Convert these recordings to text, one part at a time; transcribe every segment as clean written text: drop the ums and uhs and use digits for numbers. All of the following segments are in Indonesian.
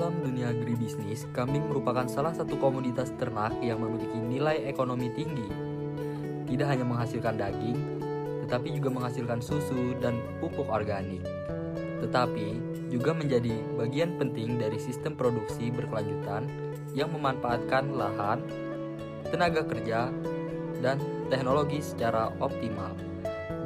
Dalam dunia agribisnis, kambing merupakan salah satu komoditas ternak yang memiliki nilai ekonomi tinggi. Tidak hanya menghasilkan daging, tetapi juga menghasilkan susu dan pupuk organik. Tetapi juga menjadi bagian penting dari sistem produksi berkelanjutan yang memanfaatkan lahan, tenaga kerja, dan teknologi secara optimal.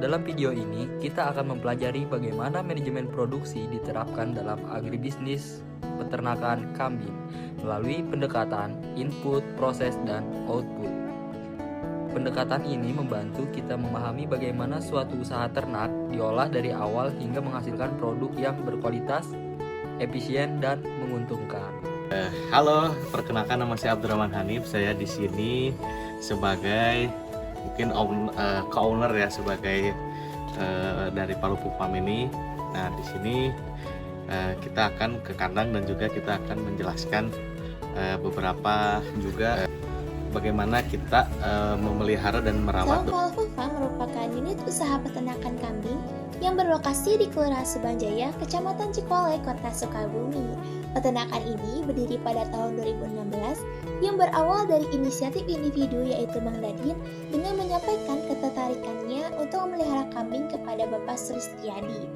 Dalam video ini, kita akan mempelajari bagaimana manajemen produksi diterapkan dalam agribisnis peternakan kambing melalui pendekatan input, proses, dan output. Pendekatan ini membantu kita memahami bagaimana suatu usaha ternak diolah dari awal hingga menghasilkan produk yang berkualitas, efisien, dan menguntungkan. Halo, perkenalkan nama saya Abdurrahman Hanif. Saya di sini sebagai mungkin co-owner ya, sebagai dari Palupu Farm ini. Nah, di sini kita akan ke kandang dan juga kita akan menjelaskan beberapa juga bagaimana kita memelihara dan merawat. Palupu Farm merupakan unit usaha peternakan kambing yang berlokasi di Kelurahan Subangjaya, Kecamatan Cikole, Kota Sukabumi. Peternakan ini berdiri pada tahun 2016 yang berawal dari inisiatif individu yaitu Mang Dadin dengan menyampaikan ketertarikannya untuk memelihara kambing kepada Bapak Sulistiadi.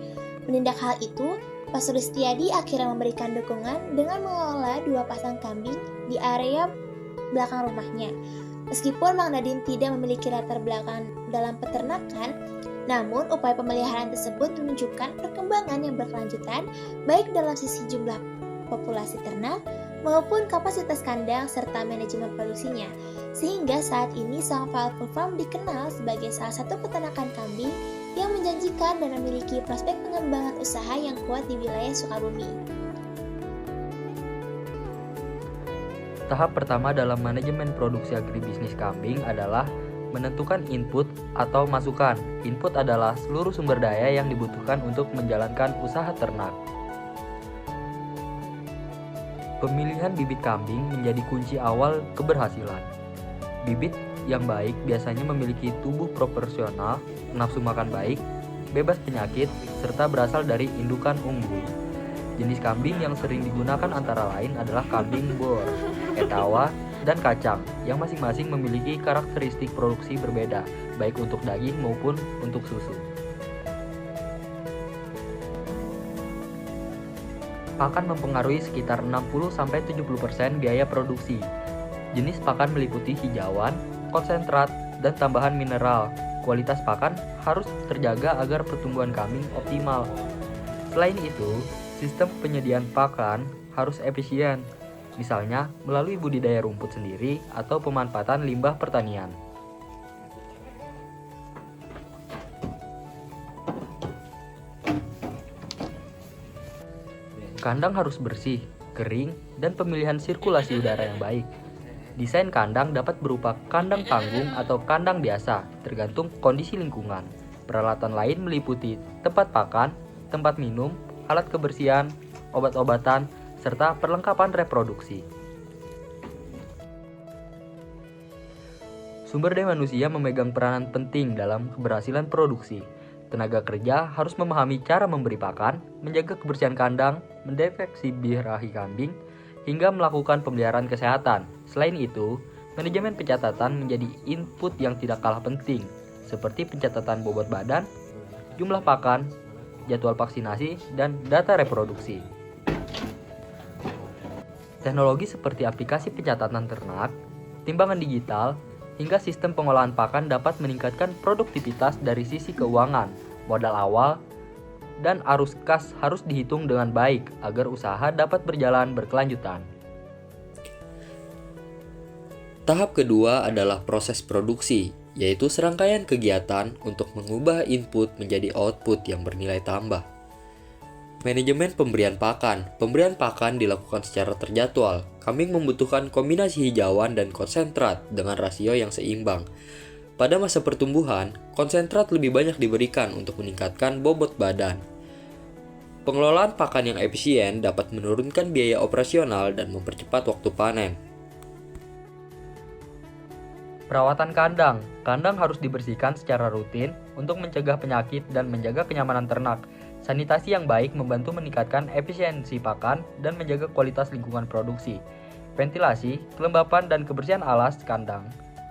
Menindak hal itu, Pak Sulistiadi akhirnya memberikan dukungan dengan mengelola 2 pasang kambing di area belakang rumahnya. Meskipun Mang Dadin tidak memiliki latar belakang dalam peternakan, namun upaya pemeliharaan tersebut menunjukkan perkembangan yang berkelanjutan baik dalam sisi jumlah populasi ternak maupun kapasitas kandang serta manajemen produksinya. Sehingga saat ini Sang Palupu Farm dikenal sebagai salah satu peternakan kambing yang menjanjikan dan memiliki prospek pengembangan usaha yang kuat di wilayah Sukabumi. Tahap pertama dalam manajemen produksi agribisnis kambing adalah menentukan input atau masukan. Input adalah seluruh sumber daya yang dibutuhkan untuk menjalankan usaha ternak. Pemilihan bibit kambing menjadi kunci awal keberhasilan. Bibit yang baik biasanya memiliki tubuh proporsional, nafsu makan baik, bebas penyakit, serta berasal dari indukan unggul. Jenis kambing yang sering digunakan antara lain adalah kambing bor, etawa, dan kacang yang masing-masing memiliki karakteristik produksi berbeda, baik untuk daging maupun untuk susu. Pakan mempengaruhi sekitar 60-70% biaya produksi. Jenis pakan meliputi hijauan, konsentrat, dan tambahan mineral. Kualitas pakan harus terjaga agar pertumbuhan kambing optimal. Selain itu, sistem penyediaan pakan harus efisien, misalnya melalui budidaya rumput sendiri atau pemanfaatan limbah pertanian. Kandang harus bersih, kering, dan pemilihan sirkulasi udara yang baik. Desain kandang dapat berupa kandang panggung atau kandang biasa, tergantung kondisi lingkungan. Peralatan lain meliputi tempat pakan, tempat minum, alat kebersihan, obat-obatan, serta perlengkapan reproduksi. Sumber daya manusia memegang peranan penting dalam keberhasilan produksi. Tenaga kerja harus memahami cara memberi pakan, menjaga kebersihan kandang, mendeteksi birahi kambing, hingga melakukan pemeliharaan kesehatan. Selain itu, manajemen pencatatan menjadi input yang tidak kalah penting, seperti pencatatan bobot badan, jumlah pakan, jadwal vaksinasi, dan data reproduksi. Teknologi seperti aplikasi pencatatan ternak, timbangan digital, hingga sistem pengolahan pakan dapat meningkatkan produktivitas dari sisi keuangan, modal awal, dan arus kas harus dihitung dengan baik agar usaha dapat berjalan berkelanjutan. Tahap kedua adalah proses produksi, yaitu serangkaian kegiatan untuk mengubah input menjadi output yang bernilai tambah. Manajemen pemberian pakan. Pemberian pakan dilakukan secara terjadwal. Kambing membutuhkan kombinasi hijauan dan konsentrat dengan rasio yang seimbang. Pada masa pertumbuhan, konsentrat lebih banyak diberikan untuk meningkatkan bobot badan. Pengelolaan pakan yang efisien dapat menurunkan biaya operasional dan mempercepat waktu panen. Perawatan kandang. Kandang harus dibersihkan secara rutin untuk mencegah penyakit dan menjaga kenyamanan ternak. Sanitasi yang baik membantu meningkatkan efisiensi pakan dan menjaga kualitas lingkungan produksi. Ventilasi, kelembapan, dan kebersihan alas kandang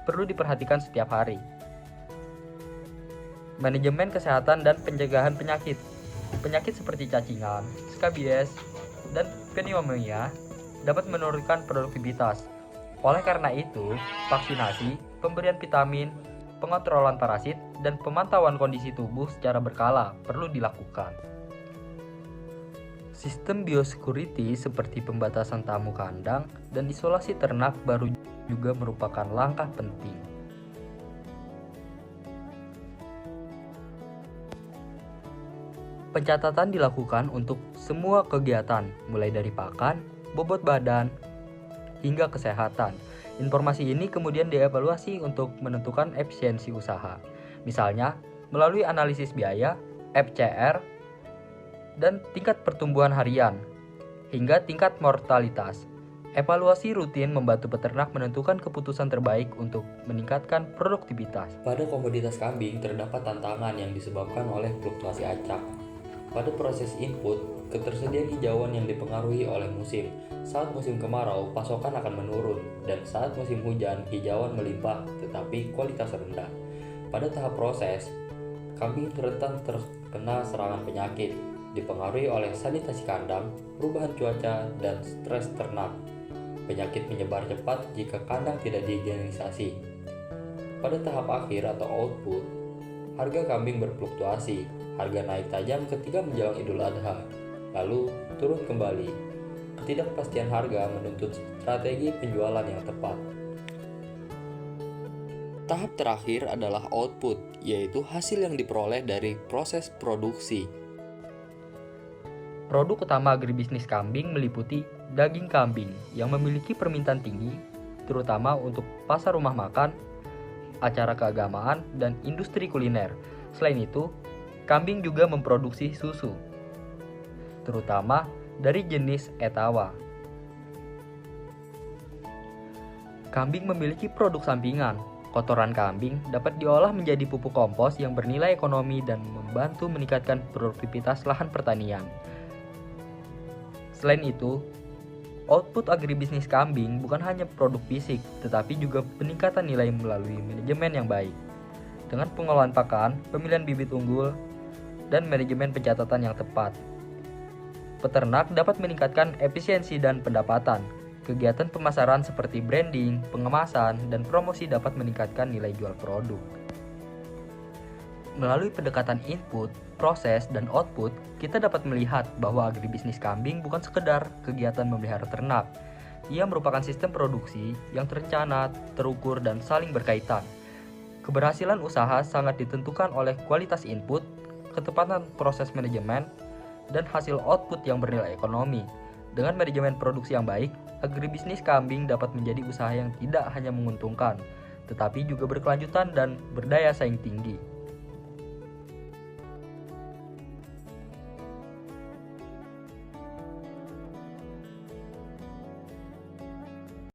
perlu diperhatikan setiap hari. Manajemen kesehatan dan pencegahan penyakit. Penyakit seperti cacingan, skabies, dan pneumonia dapat menurunkan produktivitas. Oleh karena itu, vaksinasi, pemberian vitamin, pengontrolan parasit, dan pemantauan kondisi tubuh secara berkala perlu dilakukan. Sistem biosecurity seperti pembatasan tamu kandang dan isolasi ternak baru juga merupakan langkah penting. Pencatatan dilakukan untuk semua kegiatan, mulai dari pakan, bobot badan, hingga kesehatan. Informasi ini kemudian dievaluasi untuk menentukan efisiensi usaha. Misalnya, melalui analisis biaya, FCR, dan tingkat pertumbuhan harian, hingga tingkat mortalitas. Evaluasi rutin membantu peternak menentukan keputusan terbaik untuk meningkatkan produktivitas. Pada komoditas kambing terdapat tantangan yang disebabkan oleh fluktuasi acak. Pada proses input, ketersediaan hijauan yang dipengaruhi oleh musim. Saat musim kemarau, pasokan akan menurun, dan saat musim hujan, hijauan melimpah tetapi kualitas rendah. Pada tahap proses, kambing rentan terkena serangan penyakit, dipengaruhi oleh sanitasi kandang, perubahan cuaca, dan stres ternak. Penyakit menyebar cepat jika kandang tidak dihigienisasi. Pada tahap akhir atau output, harga kambing berfluktuasi. Harga naik tajam ketika menjelang Idul Adha, lalu turun kembali. Ketidakpastian harga menuntut strategi penjualan yang tepat. Tahap terakhir adalah output, yaitu hasil yang diperoleh dari proses produksi. Produk utama agribisnis kambing meliputi daging kambing yang memiliki permintaan tinggi, terutama untuk pasar rumah makan, acara keagamaan, dan industri kuliner. Selain itu, kambing juga memproduksi susu, terutama dari jenis Etawa. Kambing memiliki produk sampingan. Kotoran kambing dapat diolah menjadi pupuk kompos yang bernilai ekonomi dan membantu meningkatkan produktivitas lahan pertanian. Selain itu, output agribisnis kambing bukan hanya produk fisik, tetapi juga peningkatan nilai melalui manajemen yang baik. Dengan pengolahan pakan, pemilihan bibit unggul, dan manajemen pencatatan yang tepat, peternak dapat meningkatkan efisiensi dan pendapatan. Kegiatan pemasaran seperti branding, pengemasan, dan promosi dapat meningkatkan nilai jual produk. Melalui pendekatan input, proses, dan output, kita dapat melihat bahwa agribisnis kambing bukan sekedar kegiatan memelihara ternak. Ia merupakan sistem produksi yang terencana, terukur, dan saling berkaitan. Keberhasilan usaha sangat ditentukan oleh kualitas input, ketepatan proses manajemen, dan hasil output yang bernilai ekonomi. Dengan manajemen produksi yang baik, agribisnis kambing dapat menjadi usaha yang tidak hanya menguntungkan, tetapi juga berkelanjutan dan berdaya saing tinggi.